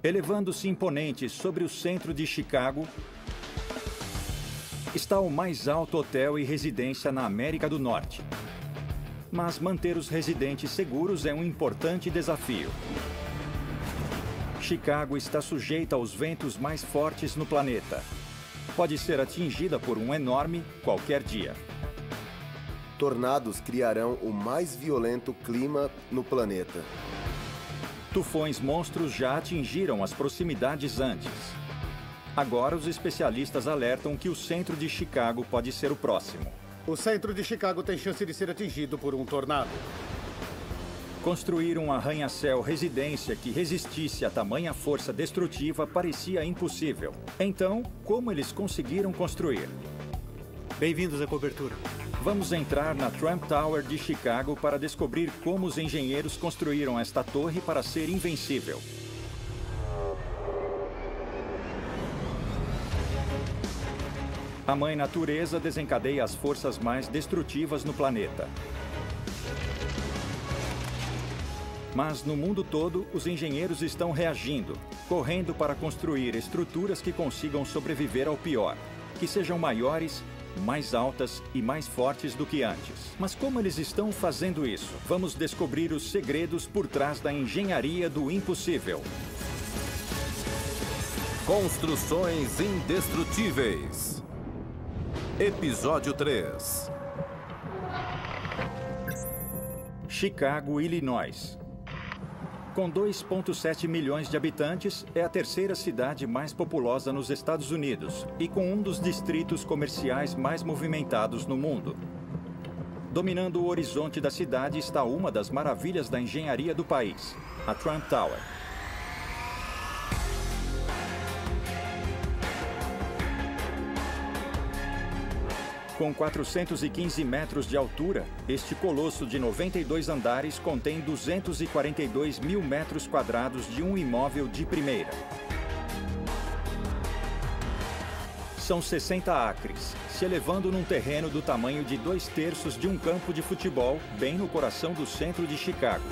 Elevando-se imponente sobre o centro de Chicago, está o mais alto hotel e residência na América do Norte. Mas manter os residentes seguros é um importante desafio. Chicago está sujeita aos ventos mais fortes no planeta. Pode ser atingida por um enorme qualquer dia. Tornados criarão o mais violento clima no planeta. Tufões monstros já atingiram as proximidades antes. Agora, os especialistas alertam que o centro de Chicago pode ser o próximo. O centro de Chicago tem chance de ser atingido por um tornado. Construir um arranha-céu residência que resistisse a tamanha força destrutiva parecia impossível. Então, como eles conseguiram construir? Bem-vindos à cobertura. Vamos entrar na Trump Tower de Chicago para descobrir como os engenheiros construíram esta torre para ser invencível. A Mãe Natureza desencadeia as forças mais destrutivas no planeta. Mas no mundo todo, os engenheiros estão reagindo, correndo para construir estruturas que consigam sobreviver ao pior, que sejam maiores, mais altas e mais fortes do que antes. Mas como eles estão fazendo isso? Vamos descobrir os segredos por trás da engenharia do impossível. Construções indestrutíveis. Episódio 3. Chicago, Illinois. Com 2,7 milhões de habitantes, é a terceira cidade mais populosa nos Estados Unidos e com um dos distritos comerciais mais movimentados no mundo. Dominando o horizonte da cidade está uma das maravilhas da engenharia do país, a Trump Tower. Com 415 metros de altura, este colosso de 92 andares contém 242 mil metros quadrados de um imóvel de primeira. São 60 acres, se elevando num terreno do tamanho de 2/3 de um campo de futebol, bem no coração do centro de Chicago.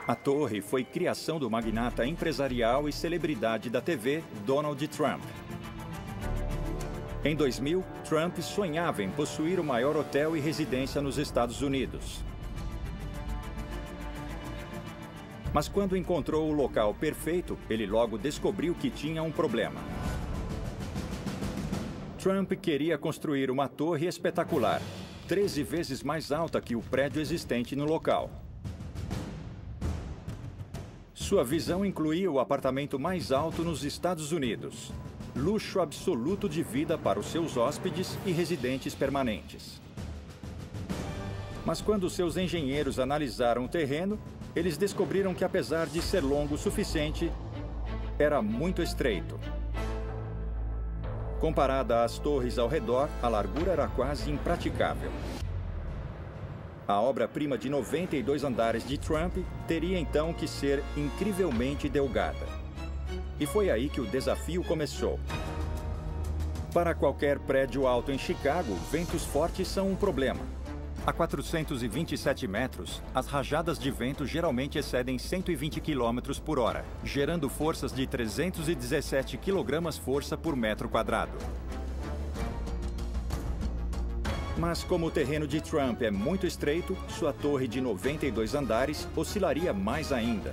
A torre foi criação do magnata empresarial e celebridade da TV, Donald Trump. Em 2000, Trump sonhava em possuir o maior hotel e residência nos Estados Unidos. Mas quando encontrou o local perfeito, ele logo descobriu que tinha um problema. Trump queria construir uma torre espetacular, 13 vezes mais alta que o prédio existente no local. Sua visão incluía o apartamento mais alto nos Estados Unidos. Luxo absoluto de vida para os seus hóspedes e residentes permanentes. Mas quando seus engenheiros analisaram o terreno, eles descobriram que, apesar de ser longo o suficiente, era muito estreito. Comparada às torres ao redor, a largura era quase impraticável. A obra-prima de 92 andares de Trump teria então que ser incrivelmente delgada. E foi aí que o desafio começou. Para qualquer prédio alto em Chicago, ventos fortes são um problema. A 427 metros, as rajadas de vento geralmente excedem 120 km por hora, gerando forças de 317 kg-força por metro quadrado. Mas como o terreno de Trump é muito estreito, sua torre de 92 andares oscilaria mais ainda.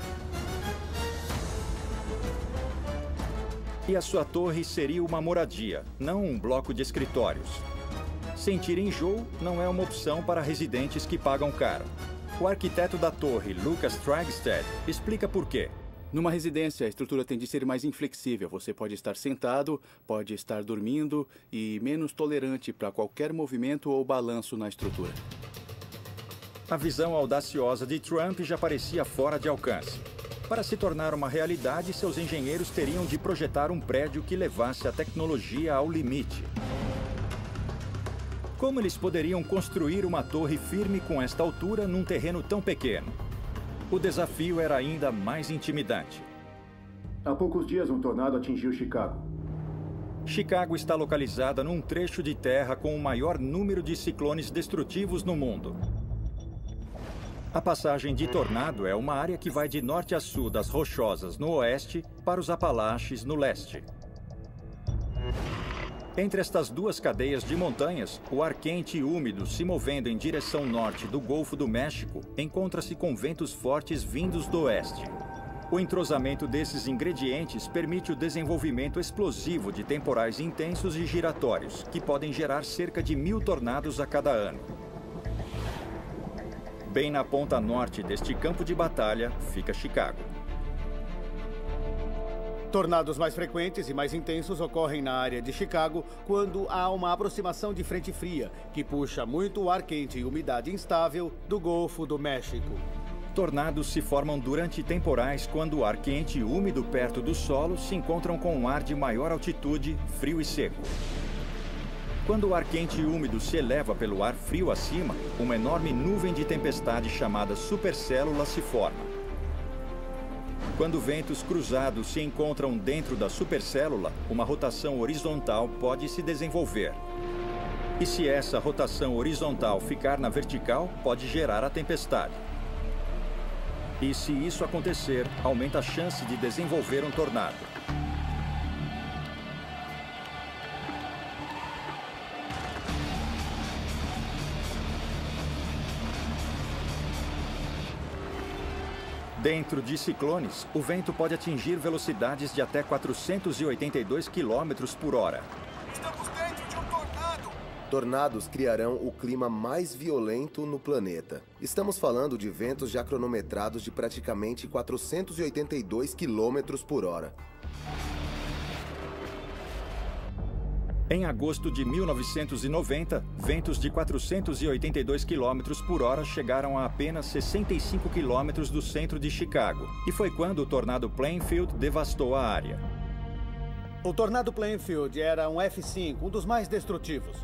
E a sua torre seria uma moradia, não um bloco de escritórios. Sentir enjoo não é uma opção para residentes que pagam caro. O arquiteto da torre, Lucas Tragstad, explica por quê. Numa residência, a estrutura tende a ser mais inflexível. Você pode estar sentado, pode estar dormindo e menos tolerante para qualquer movimento ou balanço na estrutura. A visão audaciosa de Trump já parecia fora de alcance. Para se tornar uma realidade, seus engenheiros teriam de projetar um prédio que levasse a tecnologia ao limite. Como eles poderiam construir uma torre firme com esta altura num terreno tão pequeno? O desafio era ainda mais intimidante. Há poucos dias, um tornado atingiu Chicago. Chicago está localizada num trecho de terra com o maior número de ciclones destrutivos no mundo. A passagem de tornado é uma área que vai de norte a sul das Rochosas no oeste para os Apalaches no leste. Entre estas duas cadeias de montanhas, o ar quente e úmido se movendo em direção norte do Golfo do México encontra-se com ventos fortes vindos do oeste. O entrosamento desses ingredientes permite o desenvolvimento explosivo de temporais intensos e giratórios, que podem gerar cerca de 1000 tornados a cada ano. Bem na ponta norte deste campo de batalha fica Chicago. Tornados mais frequentes e mais intensos ocorrem na área de Chicago quando há uma aproximação de frente fria, que puxa muito o ar quente e umidade instável do Golfo do México. Tornados se formam durante temporais quando o ar quente e úmido perto do solo se encontram com um ar de maior altitude, frio e seco. Quando o ar quente e úmido se eleva pelo ar frio acima, uma enorme nuvem de tempestade chamada supercélula se forma. Quando ventos cruzados se encontram dentro da supercélula, uma rotação horizontal pode se desenvolver. E se essa rotação horizontal ficar na vertical, pode gerar a tempestade. E se isso acontecer, aumenta a chance de desenvolver um tornado. Dentro de ciclones, o vento pode atingir velocidades de até 482 km por hora. Estamos dentro de um tornado! Tornados criarão o clima mais violento no planeta. Estamos falando de ventos já cronometrados de praticamente 482 km por hora. Em agosto de 1990, ventos de 482 km por hora chegaram a apenas 65 km do centro de Chicago. E foi quando o tornado Plainfield devastou a área. O tornado Plainfield era um F5, um dos mais destrutivos.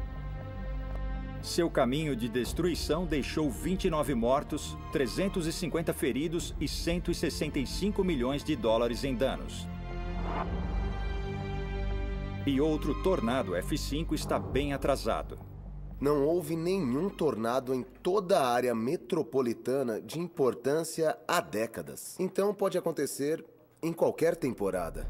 Seu caminho de destruição deixou 29 mortos, 350 feridos e 165 milhões de dólares em danos. E outro tornado F5 está bem atrasado. Não houve nenhum tornado em toda a área metropolitana de importância há décadas. Então pode acontecer em qualquer temporada.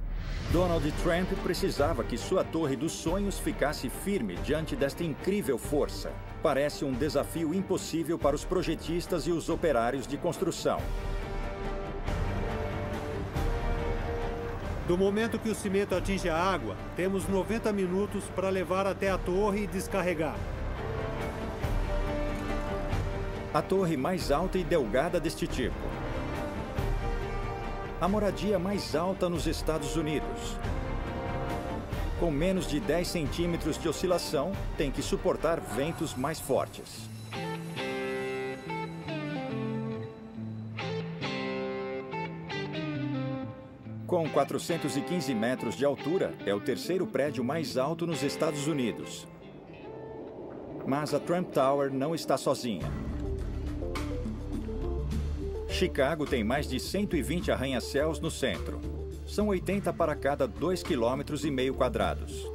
Donald Trump precisava que sua torre dos sonhos ficasse firme diante desta incrível força. Parece um desafio impossível para os projetistas e os operários de construção. Do momento que o cimento atinge a água, temos 90 minutos para levar até a torre e descarregar. A torre mais alta e delgada deste tipo. A moradia mais alta nos Estados Unidos. Com menos de 10 centímetros de oscilação, tem que suportar ventos mais fortes. Com 415 metros de altura, é o terceiro prédio mais alto nos Estados Unidos. Mas a Trump Tower não está sozinha. Chicago tem mais de 120 arranha-céus no centro. São 80 para cada 2,5 km quadrados.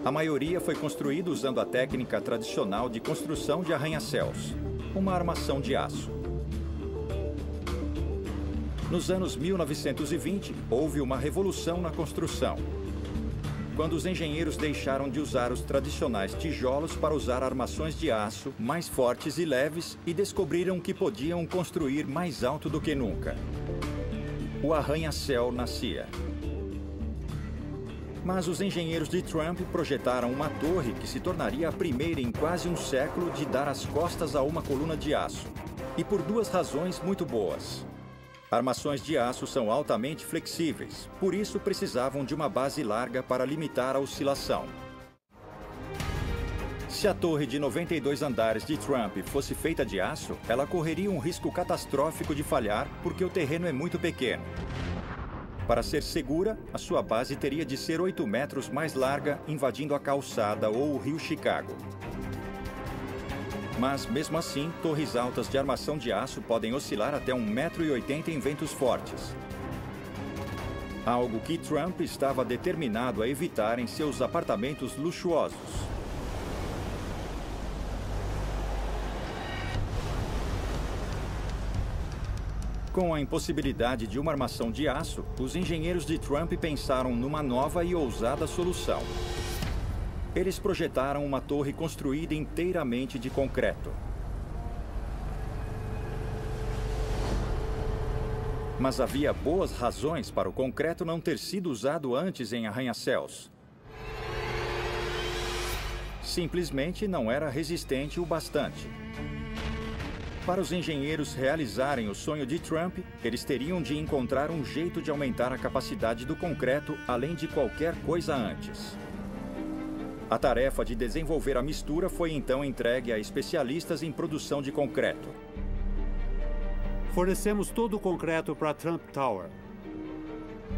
A maioria foi construída usando a técnica tradicional de construção de arranha-céus, uma armação de aço. Nos anos 1920, houve uma revolução na construção, quando os engenheiros deixaram de usar os tradicionais tijolos para usar armações de aço mais fortes e leves e descobriram que podiam construir mais alto do que nunca. O arranha-céu nascia. Mas os engenheiros de Trump projetaram uma torre que se tornaria a primeira em quase um século de dar as costas a uma coluna de aço. E por duas razões muito boas. Armações de aço são altamente flexíveis, por isso precisavam de uma base larga para limitar a oscilação. Se a torre de 92 andares de Trump fosse feita de aço, ela correria um risco catastrófico de falhar porque o terreno é muito pequeno. Para ser segura, a sua base teria de ser 8 metros mais larga, invadindo a calçada ou o rio Chicago. Mas, mesmo assim, torres altas de armação de aço podem oscilar até 1,80 m em ventos fortes. Algo que Trump estava determinado a evitar em seus apartamentos luxuosos. Com a impossibilidade de uma armação de aço, os engenheiros de Trump pensaram numa nova e ousada solução. Eles projetaram uma torre construída inteiramente de concreto. Mas havia boas razões para o concreto não ter sido usado antes em arranha-céus. Simplesmente não era resistente o bastante. Para os engenheiros realizarem o sonho de Trump, eles teriam de encontrar um jeito de aumentar a capacidade do concreto além de qualquer coisa antes. A tarefa de desenvolver a mistura foi então entregue a especialistas em produção de concreto. Fornecemos todo o concreto para Trump Tower.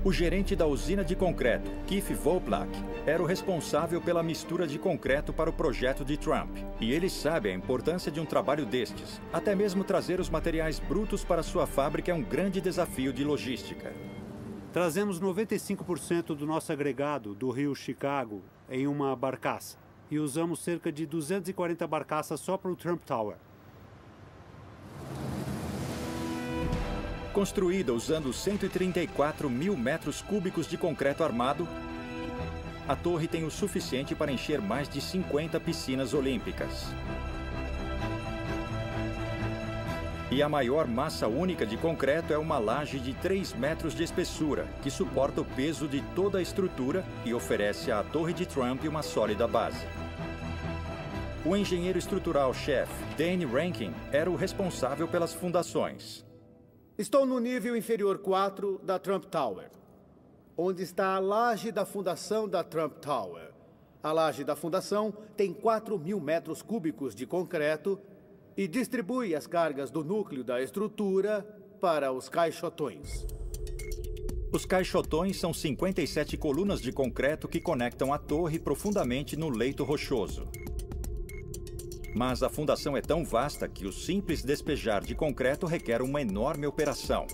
O gerente da usina de concreto, Keith Voplak, era o responsável pela mistura de concreto para o projeto de Trump. E ele sabe a importância de um trabalho destes. Até mesmo trazer os materiais brutos para sua fábrica é um grande desafio de logística. Trazemos 95% do nosso agregado do rio Chicago em uma barcaça. E usamos cerca de 240 barcaças só para o Trump Tower. Construída usando 134 mil metros cúbicos de concreto armado, a torre tem o suficiente para encher mais de 50 piscinas olímpicas. E a maior massa única de concreto é uma laje de 3 metros de espessura, que suporta o peso de toda a estrutura e oferece à torre de Trump uma sólida base. O engenheiro estrutural-chefe, Danny Rankin, era o responsável pelas fundações. Estou no nível inferior 4 da Trump Tower, onde está a laje da fundação da Trump Tower. A laje da fundação tem 4.000 metros cúbicos de concreto e distribui as cargas do núcleo da estrutura para os caixotões. Os caixotões são 57 colunas de concreto que conectam a torre profundamente no leito rochoso. Mas a fundação é tão vasta que o simples despejar de concreto requer uma enorme operação.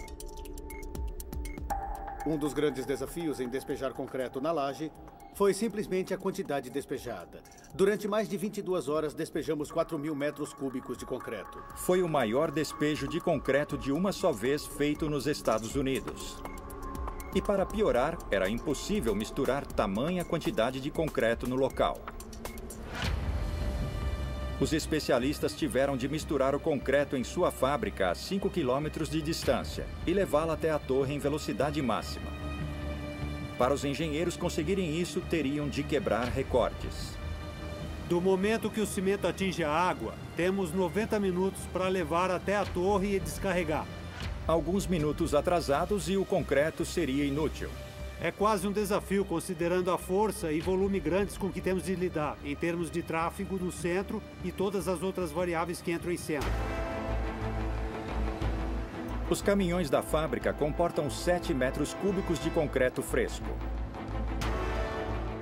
Um dos grandes desafios em despejar concreto na laje foi simplesmente a quantidade despejada. Durante mais de 22 horas, despejamos 4.000 metros cúbicos de concreto. Foi o maior despejo de concreto de uma só vez feito nos Estados Unidos. E para piorar, era impossível misturar tamanha quantidade de concreto no local. Os especialistas tiveram de misturar o concreto em sua fábrica a 5 quilômetros de distância e levá-la até a torre em velocidade máxima. Para os engenheiros conseguirem isso, teriam de quebrar recordes. Do momento que o cimento atinge a água, temos 90 minutos para levar até a torre e descarregar. Alguns minutos atrasados e o concreto seria inútil. É quase um desafio, considerando a força e volume grandes com que temos de lidar, em termos de tráfego no centro e todas as outras variáveis que entram em cena. Os caminhões da fábrica comportam 7 metros cúbicos de concreto fresco.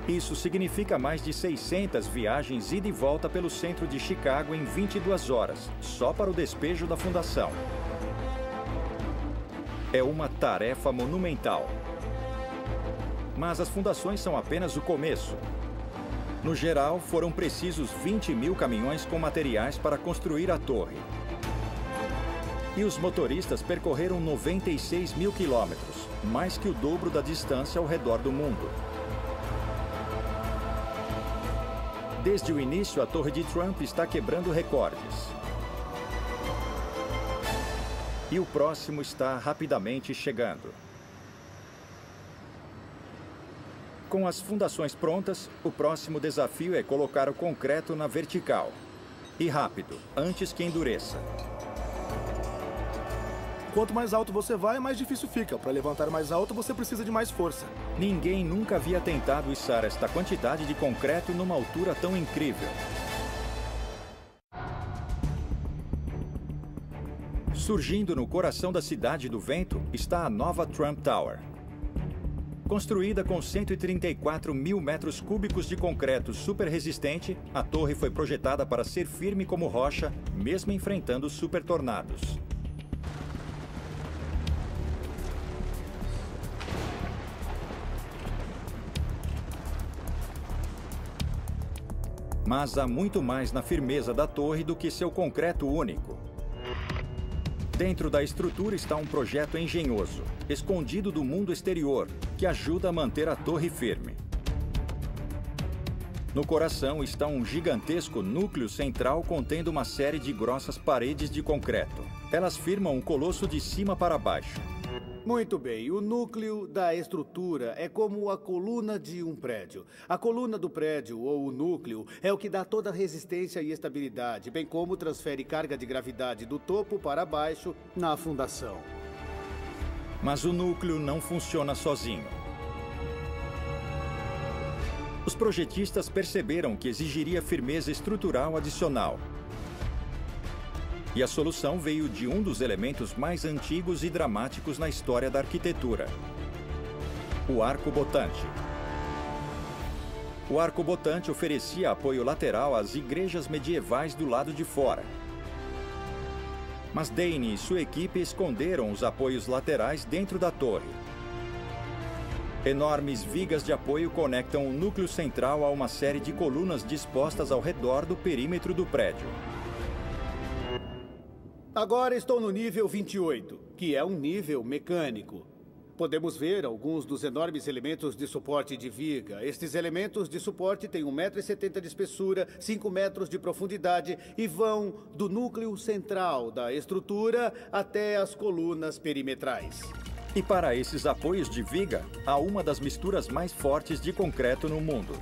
Isso significa mais de 600 viagens ida e volta pelo centro de Chicago em 22 horas, só para o despejo da fundação. É uma tarefa monumental. Mas as fundações são apenas o começo. No geral, foram precisos 20.000 caminhões com materiais para construir a torre. E os motoristas percorreram 96.000 quilômetros, mais que o dobro da distância ao redor do mundo. Desde o início, a torre de Trump está quebrando recordes. E o próximo está rapidamente chegando. Com as fundações prontas, o próximo desafio é colocar o concreto na vertical. E rápido, antes que endureça. Quanto mais alto você vai, mais difícil fica. Para levantar mais alto, você precisa de mais força. Ninguém nunca havia tentado içar esta quantidade de concreto numa altura tão incrível. Surgindo no coração da cidade do vento está a nova Trump Tower. Construída com 134.000 metros cúbicos de concreto super resistente, a torre foi projetada para ser firme como rocha, mesmo enfrentando super tornados. Mas há muito mais na firmeza da torre do que seu concreto único. Dentro da estrutura está um projeto engenhoso, escondido do mundo exterior, que ajuda a manter a torre firme. No coração está um gigantesco núcleo central contendo uma série de grossas paredes de concreto. Elas firmam o colosso de cima para baixo. Muito bem, o núcleo da estrutura é como a coluna de um prédio. A coluna do prédio, ou o núcleo, é o que dá toda a resistência e estabilidade, bem como transfere carga de gravidade do topo para baixo na fundação. Mas o núcleo não funciona sozinho. Os projetistas perceberam que exigiria firmeza estrutural adicional. E a solução veio de um dos elementos mais antigos e dramáticos na história da arquitetura: o arco-botante. O arco-botante oferecia apoio lateral às igrejas medievais do lado de fora. Mas Dane e sua equipe esconderam os apoios laterais dentro da torre. Enormes vigas de apoio conectam o núcleo central a uma série de colunas dispostas ao redor do perímetro do prédio. Agora estou no nível 28, que é um nível mecânico. Podemos ver alguns dos enormes elementos de suporte de viga. Estes elementos de suporte têm 1,70 m de espessura, 5 metros de profundidade e vão do núcleo central da estrutura até as colunas perimetrais. E para esses apoios de viga, há uma das misturas mais fortes de concreto no mundo.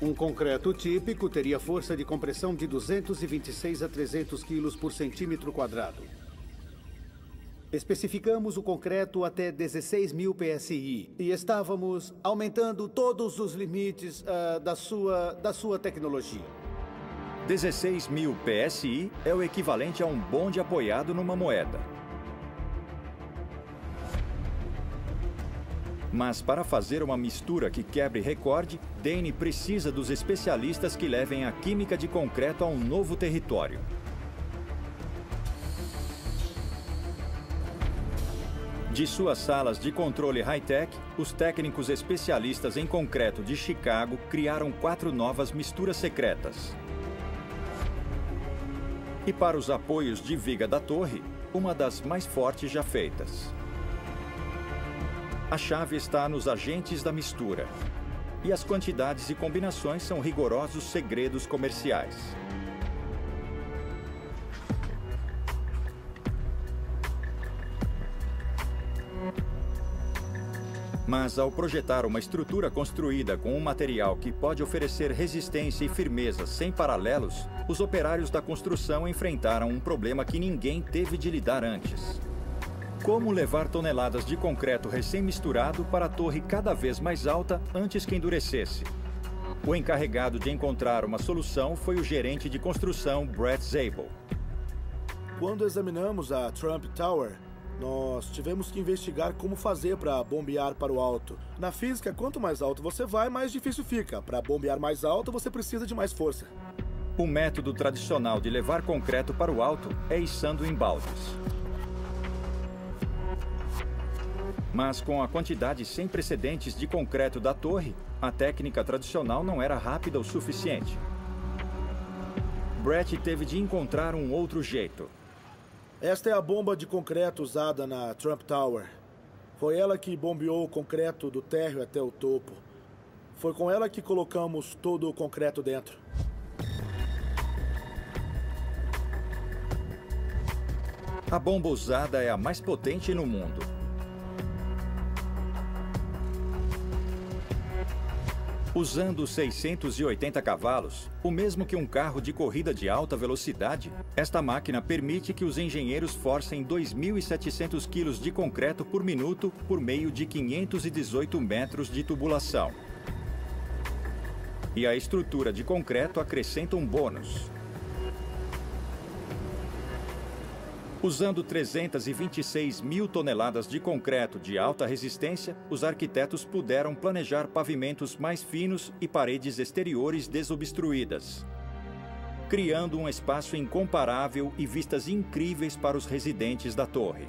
Um concreto típico teria força de compressão de 226 a 300 kg por centímetro quadrado. Especificamos o concreto até 16.000 PSI e estávamos aumentando todos os limites da sua tecnologia. 16.000 PSI é o equivalente a um bonde apoiado numa moeda. Mas para fazer uma mistura que quebre recorde, Dane precisa dos especialistas que levem a química de concreto a um novo território. De suas salas de controle high-tech, os técnicos especialistas em concreto de Chicago criaram 4 novas misturas secretas. E para os apoios de viga da torre, uma das mais fortes já feitas. A chave está nos agentes da mistura. E as quantidades e combinações são rigorosos segredos comerciais. Mas ao projetar uma estrutura construída com um material que pode oferecer resistência e firmeza sem paralelos, os operários da construção enfrentaram um problema que ninguém teve de lidar antes. Como levar toneladas de concreto recém-misturado para a torre cada vez mais alta antes que endurecesse? O encarregado de encontrar uma solução foi o gerente de construção Brett Zabel. Quando examinamos a Trump Tower, nós tivemos que investigar como fazer para bombear para o alto. Na física, quanto mais alto você vai, mais difícil fica. Para bombear mais alto, você precisa de mais força. O método tradicional de levar concreto para o alto é içando em baldes. Mas com a quantidade sem precedentes de concreto da torre, a técnica tradicional não era rápida o suficiente. Brett teve de encontrar um outro jeito. Esta é a bomba de concreto usada na Trump Tower. Foi ela que bombeou o concreto do térreo até o topo. Foi com ela que colocamos todo o concreto dentro. A bomba usada é a mais potente no mundo. Usando 680 cavalos, o mesmo que um carro de corrida de alta velocidade, esta máquina permite que os engenheiros forcem 2.700 quilos de concreto por minuto por meio de 518 metros de tubulação. E a estrutura de concreto acrescenta um bônus. Usando 326 mil toneladas de concreto de alta resistência, os arquitetos puderam planejar pavimentos mais finos e paredes exteriores desobstruídas, criando um espaço incomparável e vistas incríveis para os residentes da torre.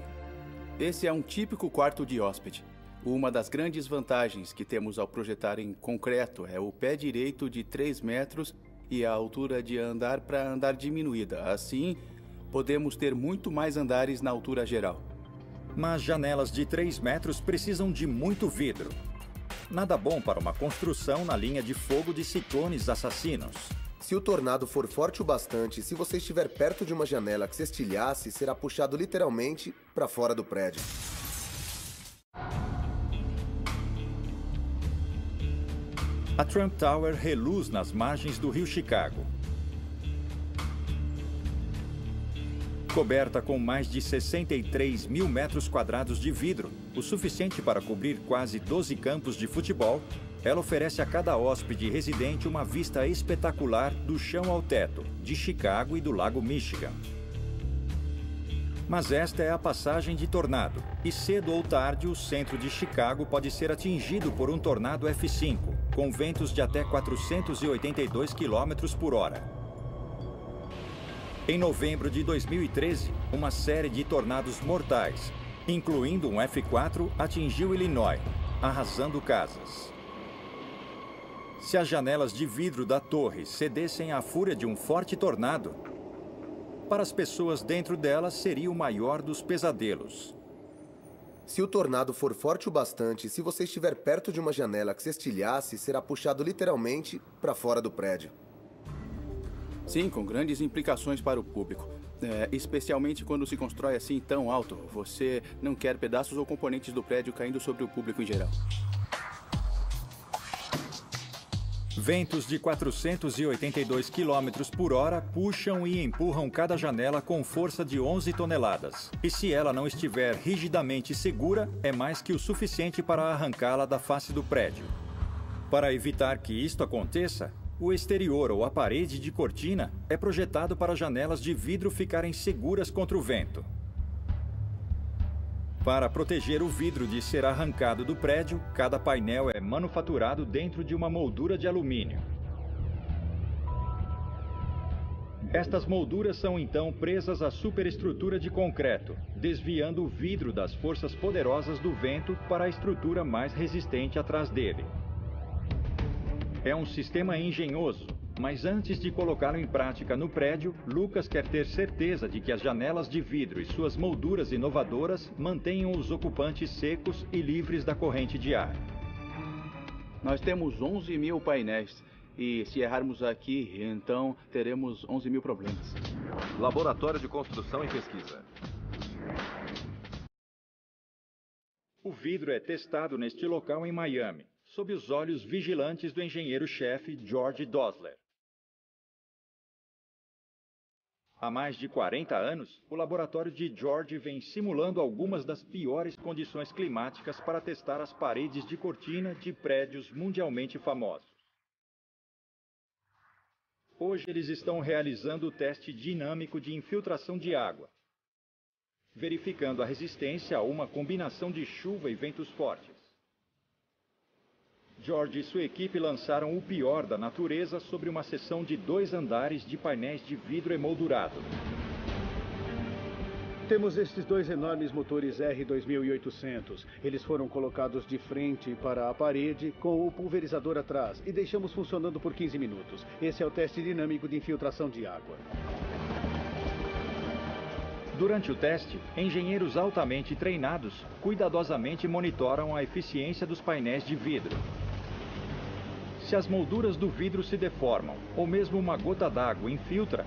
Esse é um típico quarto de hóspede. Uma das grandes vantagens que temos ao projetar em concreto é o pé direito de 3 metros e a altura de andar para andar diminuída. Assim, podemos ter muito mais andares na altura geral. Mas janelas de 3 metros precisam de muito vidro. Nada bom para uma construção na linha de fogo de ciclones assassinos. Se o tornado for forte o bastante, se você estiver perto de uma janela que se estilhasse, será puxado literalmente para fora do prédio. A Trump Tower reluz nas margens do rio Chicago. Coberta com mais de 63 mil metros quadrados de vidro, o suficiente para cobrir quase 12 campos de futebol, ela oferece a cada hóspede residente uma vista espetacular do chão ao teto, de Chicago e do Lago Michigan. Mas esta é a passagem de tornado, e cedo ou tarde o centro de Chicago pode ser atingido por um tornado F5, com ventos de até 482 km por hora. Em novembro de 2013, uma série de tornados mortais, incluindo um F4, atingiu Illinois, arrasando casas. Se as janelas de vidro da torre cedessem à fúria de um forte tornado, para as pessoas dentro delas seria o maior dos pesadelos. Se o tornado for forte o bastante, se você estiver perto de uma janela que se estilhasse, será puxado literalmente para fora do prédio. Sim, com grandes implicações para o público. Especialmente quando se constrói assim tão alto. Você não quer pedaços ou componentes do prédio caindo sobre o público em geral. Ventos de 482 km por hora puxam e empurram cada janela com força de 11 toneladas. E se ela não estiver rigidamente segura, é mais que o suficiente para arrancá-la da face do prédio. Para evitar que isto aconteça, o exterior ou a parede de cortina é projetado para janelas de vidro ficarem seguras contra o vento. Para proteger o vidro de ser arrancado do prédio, cada painel é manufaturado dentro de uma moldura de alumínio. Estas molduras são então presas à superestrutura de concreto, desviando o vidro das forças poderosas do vento para a estrutura mais resistente atrás dele. É um sistema engenhoso, mas antes de colocá-lo em prática no prédio, Lucas quer ter certeza de que as janelas de vidro e suas molduras inovadoras mantenham os ocupantes secos e livres da corrente de ar. Nós temos 11 mil painéis e se errarmos aqui, então teremos 11 mil problemas. Laboratório de Construção e Pesquisa. O vidro é testado neste local em Miami, sob os olhos vigilantes do engenheiro-chefe George Dosler. Há mais de 40 anos, o laboratório de George vem simulando algumas das piores condições climáticas para testar as paredes de cortina de prédios mundialmente famosos. Hoje eles estão realizando o teste dinâmico de infiltração de água, verificando a resistência a uma combinação de chuva e ventos fortes. George e sua equipe lançaram o pior da natureza sobre uma seção de 2 andares de painéis de vidro emoldurado. Temos estes 2 enormes motores R2800. Eles foram colocados de frente para a parede com o pulverizador atrás e deixamos funcionando por 15 minutos. Esse é o teste dinâmico de infiltração de água. Durante o teste, engenheiros altamente treinados cuidadosamente monitoram a eficiência dos painéis de vidro. Se as molduras do vidro se deformam, ou mesmo uma gota d'água infiltra,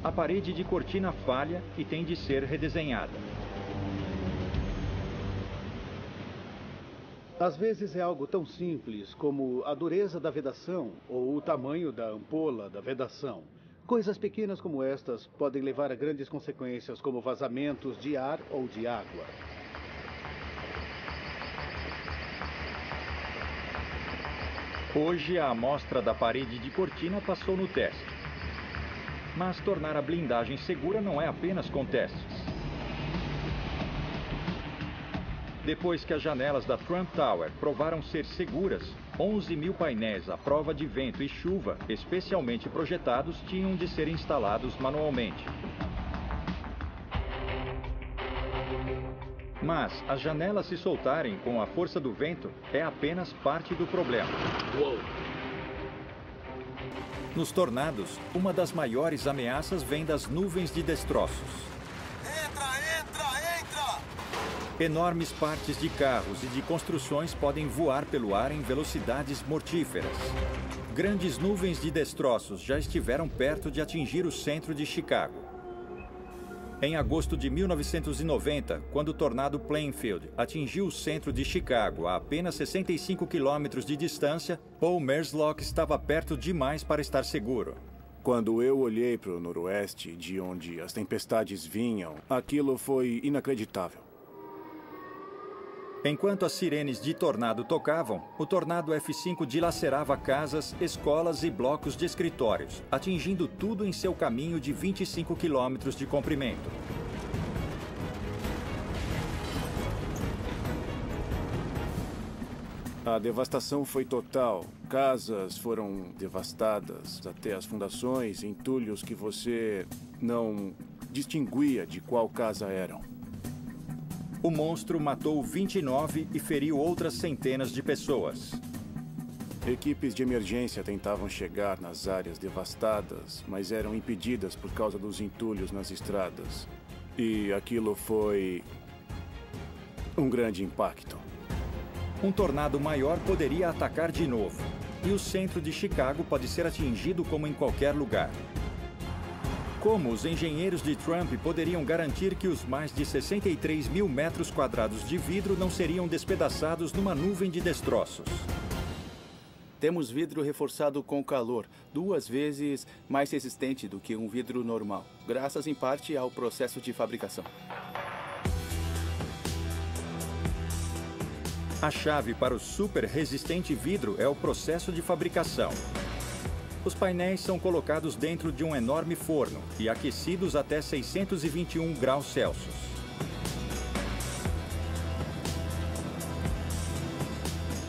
a parede de cortina falha e tem de ser redesenhada. Às vezes é algo tão simples como a dureza da vedação ou o tamanho da ampola da vedação. Coisas pequenas como estas podem levar a grandes consequências, como vazamentos de ar ou de água. Hoje, a amostra da parede de cortina passou no teste. Mas tornar a blindagem segura não é apenas com testes. Depois que as janelas da Trump Tower provaram ser seguras, 11 mil painéis à prova de vento e chuva, especialmente projetados, tinham de ser instalados manualmente. Mas as janelas se soltarem com a força do vento é apenas parte do problema. Nos tornados, uma das maiores ameaças vem das nuvens de destroços. Entra! Enormes partes de carros e de construções podem voar pelo ar em velocidades mortíferas. Grandes nuvens de destroços já estiveram perto de atingir o centro de Chicago. Em agosto de 1990, quando o tornado Plainfield atingiu o centro de Chicago a apenas 65 quilômetros de distância, Paul Merslock estava perto demais para estar seguro. Quando eu olhei para o noroeste, de onde as tempestades vinham, aquilo foi inacreditável. Enquanto as sirenes de tornado tocavam, o tornado F5 dilacerava casas, escolas e blocos de escritórios, atingindo tudo em seu caminho de 25 quilômetros de comprimento. A devastação foi total. Casas foram devastadas, até as fundações, entulhos que você não distinguia de qual casa eram. O monstro matou 29 e feriu outras centenas de pessoas. Equipes de emergência tentavam chegar nas áreas devastadas, mas eram impedidas por causa dos entulhos nas estradas. E aquilo foi um grande impacto. Um tornado maior poderia atacar de novo, e o centro de Chicago pode ser atingido como em qualquer lugar. Como os engenheiros de Trump poderiam garantir que os mais de 63 mil metros quadrados de vidro não seriam despedaçados numa nuvem de destroços? Temos vidro reforçado com calor, 2 vezes mais resistente do que um vidro normal, graças em parte ao processo de fabricação. A chave para o super resistente vidro é o processo de fabricação. Os painéis são colocados dentro de um enorme forno e aquecidos até 621 graus Celsius.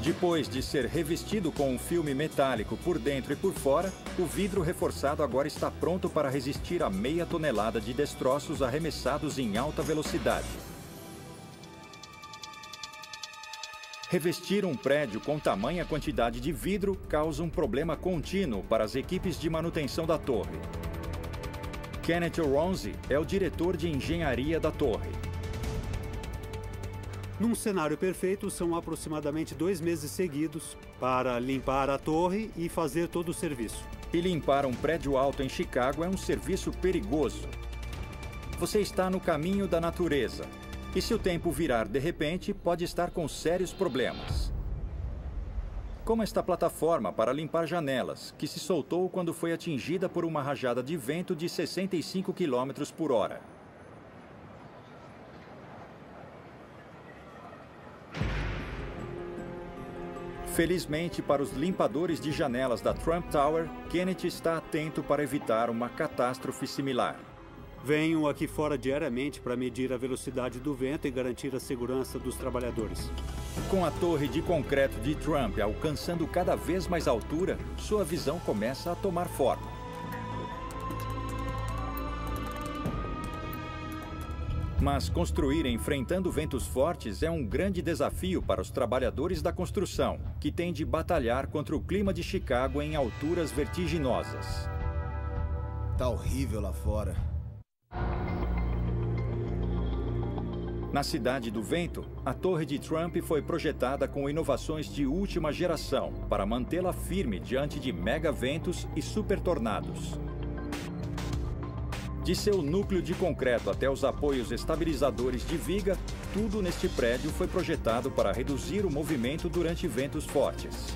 Depois de ser revestido com um filme metálico por dentro e por fora, o vidro reforçado agora está pronto para resistir a meia tonelada de destroços arremessados em alta velocidade. Revestir um prédio com tamanha quantidade de vidro causa um problema contínuo para as equipes de manutenção da torre. Kenneth Ronzi é o diretor de engenharia da torre. Num cenário perfeito, são aproximadamente 2 meses seguidos para limpar a torre e fazer todo o serviço. E limpar um prédio alto em Chicago é um serviço perigoso. Você está no caminho da natureza. E se o tempo virar de repente, pode estar com sérios problemas. Como esta plataforma para limpar janelas, que se soltou quando foi atingida por uma rajada de vento de 65 km por hora. Felizmente para os limpadores de janelas da Trump Tower, Kenneth está atento para evitar uma catástrofe similar. Venho aqui fora diariamente para medir a velocidade do vento e garantir a segurança dos trabalhadores. Com a torre de concreto de Trump alcançando cada vez mais altura, sua visão começa a tomar forma. Mas construir enfrentando ventos fortes é um grande desafio para os trabalhadores da construção, que têm de batalhar contra o clima de Chicago em alturas vertiginosas. Tá horrível lá fora. Na Cidade do Vento, a Torre de Trump foi projetada com inovações de última geração para mantê-la firme diante de mega ventos e super tornados. De seu núcleo de concreto até os apoios estabilizadores de viga, tudo neste prédio foi projetado para reduzir o movimento durante ventos fortes.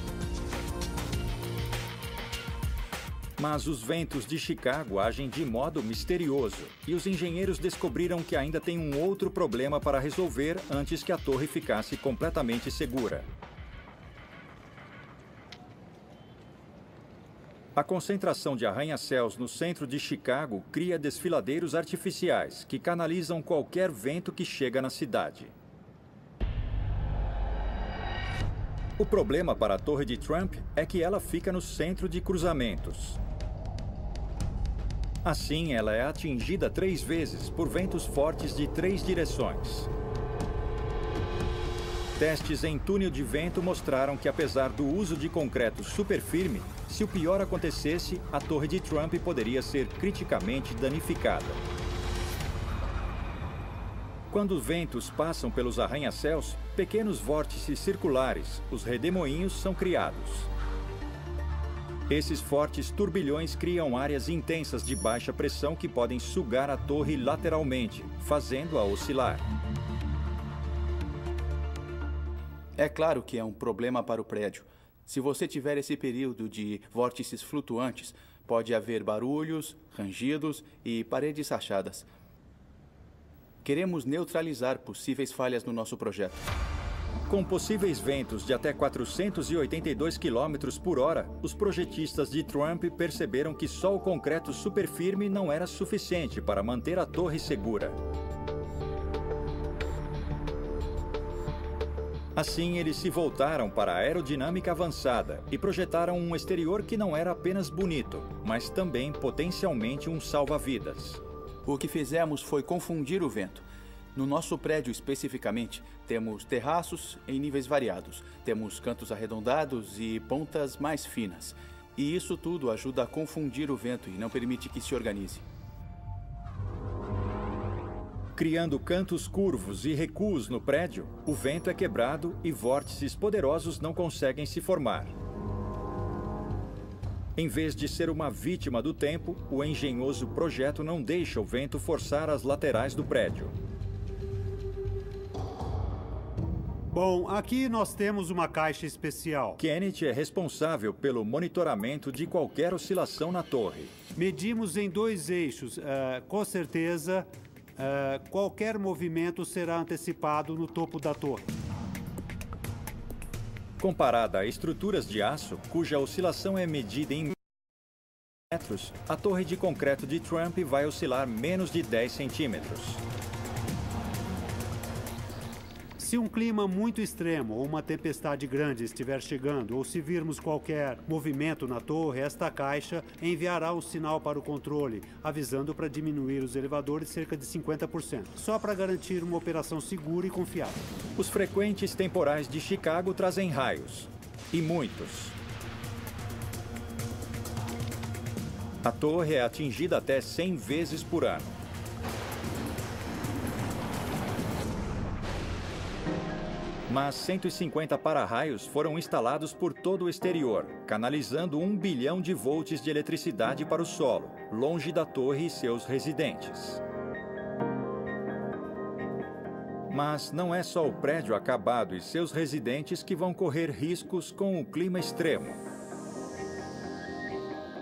Mas os ventos de Chicago agem de modo misterioso, e os engenheiros descobriram que ainda tem um outro problema para resolver antes que a torre ficasse completamente segura. A concentração de arranha-céus no centro de Chicago cria desfiladeiros artificiais que canalizam qualquer vento que chega na cidade. O problema para a Torre de Trump é que ela fica no centro de cruzamentos. Assim, ela é atingida 3 vezes por ventos fortes de 3 direções. Testes em túnel de vento mostraram que, apesar do uso de concreto super firme, Se o pior acontecesse, a torre de Trump poderia ser criticamente danificada. Quando ventos passam pelos arranha-céus, pequenos vórtices circulares, os redemoinhos, são criados. Esses fortes turbilhões criam áreas intensas de baixa pressão que podem sugar a torre lateralmente, fazendo-a oscilar. É claro que é um problema para o prédio. Se você tiver esse período de vórtices flutuantes, pode haver barulhos, rangidos e paredes rachadas. Queremos neutralizar possíveis falhas no nosso projeto. Com possíveis ventos de até 482 km por hora, os projetistas de Trump perceberam que só o concreto super firme não era suficiente para manter a torre segura. Assim, eles se voltaram para a aerodinâmica avançada e projetaram um exterior que não era apenas bonito, mas também potencialmente um salva-vidas. O que fizemos foi confundir o vento. No nosso prédio especificamente, temos terraços em níveis variados, temos cantos arredondados e pontas mais finas. E isso tudo ajuda a confundir o vento e não permite que se organize. Criando cantos curvos e recuos no prédio, o vento é quebrado e vórtices poderosos não conseguem se formar. Em vez de ser uma vítima do tempo, o engenhoso projeto não deixa o vento forçar as laterais do prédio. Bom, aqui nós temos uma caixa especial. Kenneth é responsável pelo monitoramento de qualquer oscilação na torre. Medimos em 2 eixos. Com certeza, qualquer movimento será antecipado no topo da torre. Comparada a estruturas de aço, cuja oscilação é medida em metros, a torre de concreto de Trump vai oscilar menos de 10 centímetros. Se um clima muito extremo ou uma tempestade grande estiver chegando, ou se virmos qualquer movimento na torre, esta caixa enviará um sinal para o controle, avisando para diminuir os elevadores cerca de 50%, só para garantir uma operação segura e confiável. Os frequentes temporais de Chicago trazem raios, e muitos. A torre é atingida até 100 vezes por ano. Mas 150 para-raios foram instalados por todo o exterior, canalizando 1 bilhão de volts de eletricidade para o solo, longe da torre e seus residentes. Mas não é só o prédio acabado e seus residentes que vão correr riscos com o clima extremo.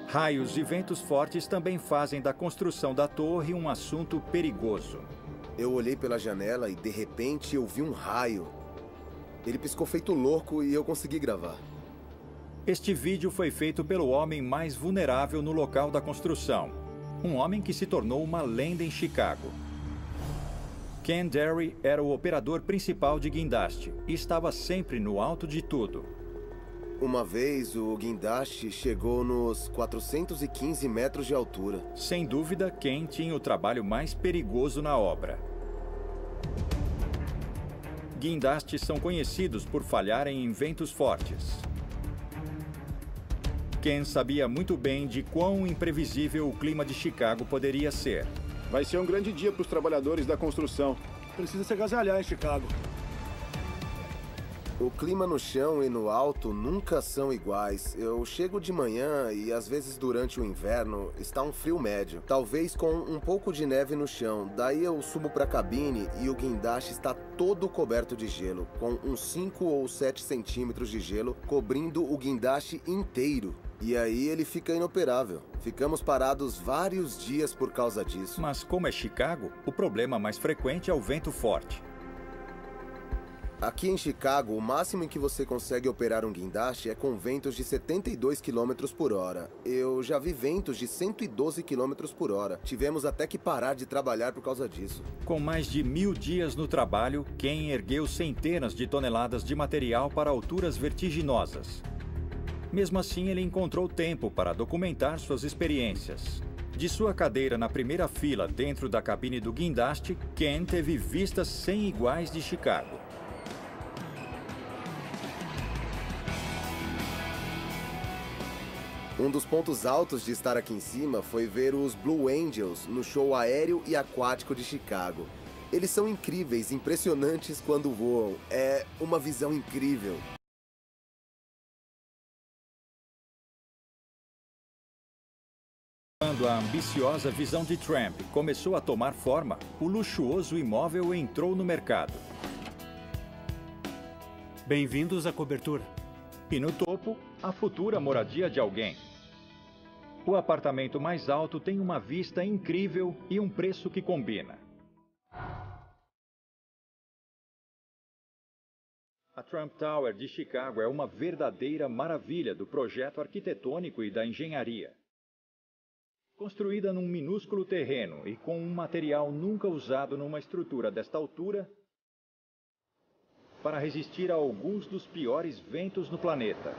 Raios e ventos fortes também fazem da construção da torre um assunto perigoso. Eu olhei pela janela e, de repente, eu vi um raio. Ele piscou feito louco e eu consegui gravar. Este vídeo foi feito pelo homem mais vulnerável no local da construção. Um homem que se tornou uma lenda em Chicago. Ken Derry era o operador principal de guindaste e estava sempre no alto de tudo. Uma vez, o guindaste chegou nos 415 metros de altura. Sem dúvida, Ken tinha o trabalho mais perigoso na obra. Guindastes são conhecidos por falharem em ventos fortes. Ken sabia muito bem de quão imprevisível o clima de Chicago poderia ser. Vai ser um grande dia para os trabalhadores da construção. Precisa se agasalhar em Chicago. O clima no chão e no alto nunca são iguais. Eu chego de manhã e, às vezes, durante o inverno, está um frio médio. Talvez com um pouco de neve no chão. Daí eu subo para a cabine e o guindaste está todo coberto de gelo, com uns 5 ou 7 centímetros de gelo cobrindo o guindaste inteiro. E aí ele fica inoperável. Ficamos parados vários dias por causa disso. Mas como é Chicago, o problema mais frequente é o vento forte. Aqui em Chicago, o máximo em que você consegue operar um guindaste é com ventos de 72 km por hora. Eu já vi ventos de 112 km por hora. Tivemos até que parar de trabalhar por causa disso. Com mais de 1000 dias no trabalho, Ken ergueu centenas de toneladas de material para alturas vertiginosas. Mesmo assim, ele encontrou tempo para documentar suas experiências. De sua cadeira na primeira fila dentro da cabine do guindaste, Ken teve vistas sem iguais de Chicago. Um dos pontos altos de estar aqui em cima foi ver os Blue Angels no show aéreo e aquático de Chicago. Eles são incríveis, impressionantes quando voam. É uma visão incrível. Quando a ambiciosa visão de Trump começou a tomar forma, o luxuoso imóvel entrou no mercado. Bem-vindos à cobertura. E no topo, a futura moradia de alguém. O apartamento mais alto tem uma vista incrível e um preço que combina. A Trump Tower de Chicago é uma verdadeira maravilha do projeto arquitetônico e da engenharia. Construída num minúsculo terreno e com um material nunca usado numa estrutura desta altura, para resistir a alguns dos piores ventos no planeta.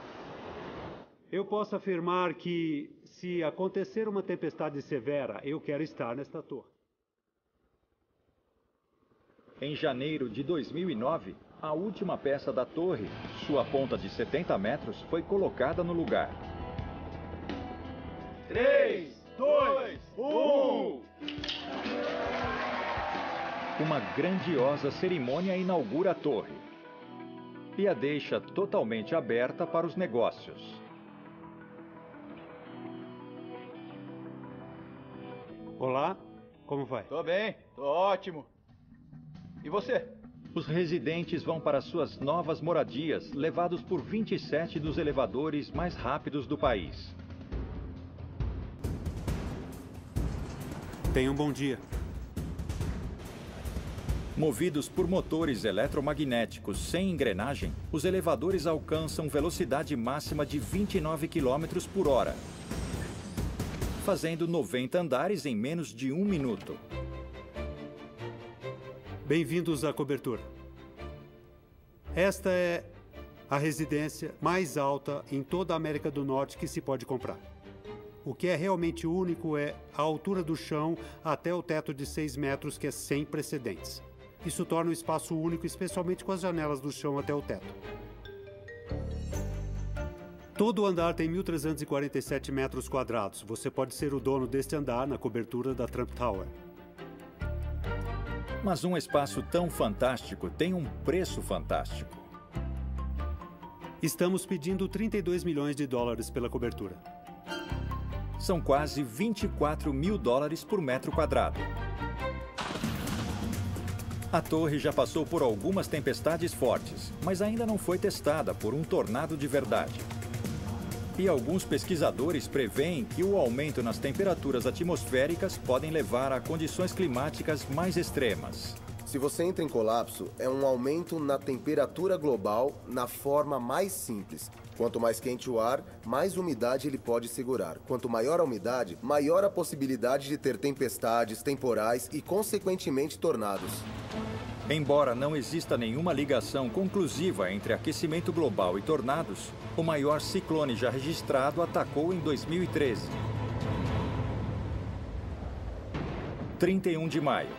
Eu posso afirmar que, se acontecer uma tempestade severa, eu quero estar nesta torre. Em janeiro de 2009, a última peça da torre, sua ponta de 70 metros, foi colocada no lugar. 3, 2, 1... Uma grandiosa cerimônia inaugura a torre e a deixa totalmente aberta para os negócios. Olá, como vai? Tô bem, tô ótimo. E você? Os residentes vão para suas novas moradias, levados por 27 dos elevadores mais rápidos do país. Tenha um bom dia. Movidos por motores eletromagnéticos sem engrenagem, os elevadores alcançam velocidade máxima de 29 km por hora, fazendo 90 andares em menos de 1 minuto. Bem-vindos à cobertura. Esta é a residência mais alta em toda a América do Norte que se pode comprar. O que é realmente único é a altura do chão até o teto de 6 metros, que é sem precedentes. Isso torna o espaço único, especialmente com as janelas do chão até o teto. Todo o andar tem 1.347 metros quadrados. Você pode ser o dono deste andar na cobertura da Trump Tower. Mas um espaço tão fantástico tem um preço fantástico. Estamos pedindo 32 milhões de dólares pela cobertura. São quase 24 mil dólares por metro quadrado. A torre já passou por algumas tempestades fortes, mas ainda não foi testada por um tornado de verdade. E alguns pesquisadores preveem que o aumento nas temperaturas atmosféricas podem levar a condições climáticas mais extremas. Se você entra em colapso, é um aumento na temperatura global na forma mais simples. Quanto mais quente o ar, mais umidade ele pode segurar. Quanto maior a umidade, maior a possibilidade de ter tempestades, temporais e, consequentemente, tornados. Embora não exista nenhuma ligação conclusiva entre aquecimento global e tornados, o maior ciclone já registrado atacou em 2013. 31 de maio.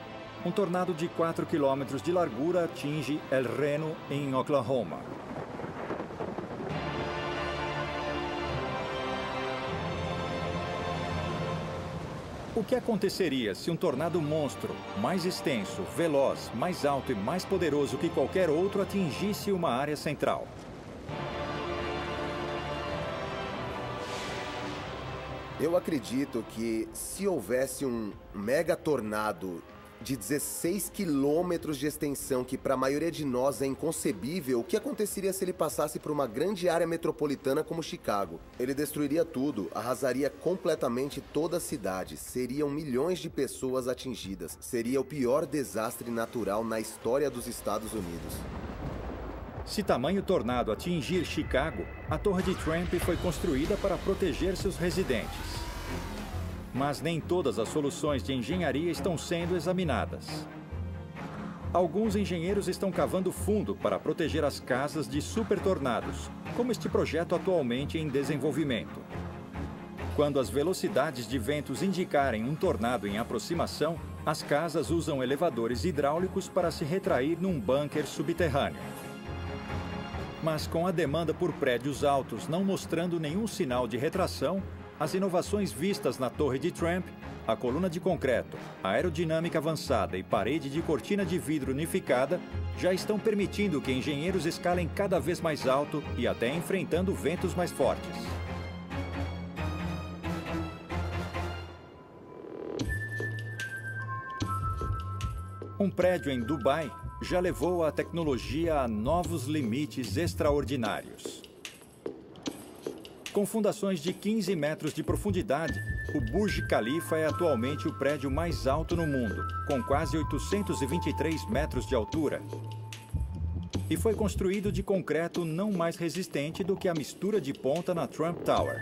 Um tornado de 4 quilômetros de largura atinge El Reno, em Oklahoma. O que aconteceria se um tornado monstro, mais extenso, veloz, mais alto e mais poderoso que qualquer outro atingisse uma área central? Eu acredito que se houvesse um mega tornado de 16 quilômetros de extensão, que para a maioria de nós é inconcebível, o que aconteceria se ele passasse por uma grande área metropolitana como Chicago? Ele destruiria tudo, arrasaria completamente toda a cidade, seriam milhões de pessoas atingidas, seria o pior desastre natural na história dos Estados Unidos. Se tamanho tornado atingir Chicago, a Torre de Trump foi construída para proteger seus residentes. Mas nem todas as soluções de engenharia estão sendo examinadas. Alguns engenheiros estão cavando fundo para proteger as casas de super tornados, como este projeto atualmente em desenvolvimento. Quando as velocidades de ventos indicarem um tornado em aproximação, as casas usam elevadores hidráulicos para se retrair num bunker subterrâneo. Mas com a demanda por prédios altos não mostrando nenhum sinal de retração, as inovações vistas na Torre de Trump, a coluna de concreto, a aerodinâmica avançada e parede de cortina de vidro unificada já estão permitindo que engenheiros escalem cada vez mais alto e até enfrentando ventos mais fortes. Um prédio em Dubai já levou a tecnologia a novos limites extraordinários. Com fundações de 15 metros de profundidade, o Burj Khalifa é atualmente o prédio mais alto no mundo, com quase 823 metros de altura. E foi construído de concreto não mais resistente do que a mistura de ponta na Trump Tower.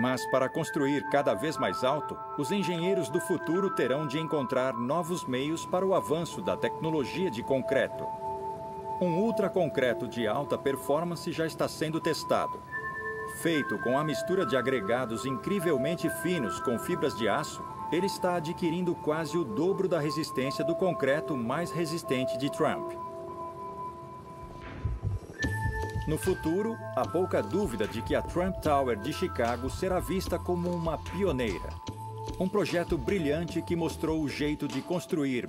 Mas para construir cada vez mais alto, os engenheiros do futuro terão de encontrar novos meios para o avanço da tecnologia de concreto. Um ultraconcreto de alta performance já está sendo testado. Feito com a mistura de agregados incrivelmente finos com fibras de aço, ele está adquirindo quase o dobro da resistência do concreto mais resistente de Trump. No futuro, há pouca dúvida de que a Trump Tower de Chicago será vista como uma pioneira. Um projeto brilhante que mostrou o jeito de construir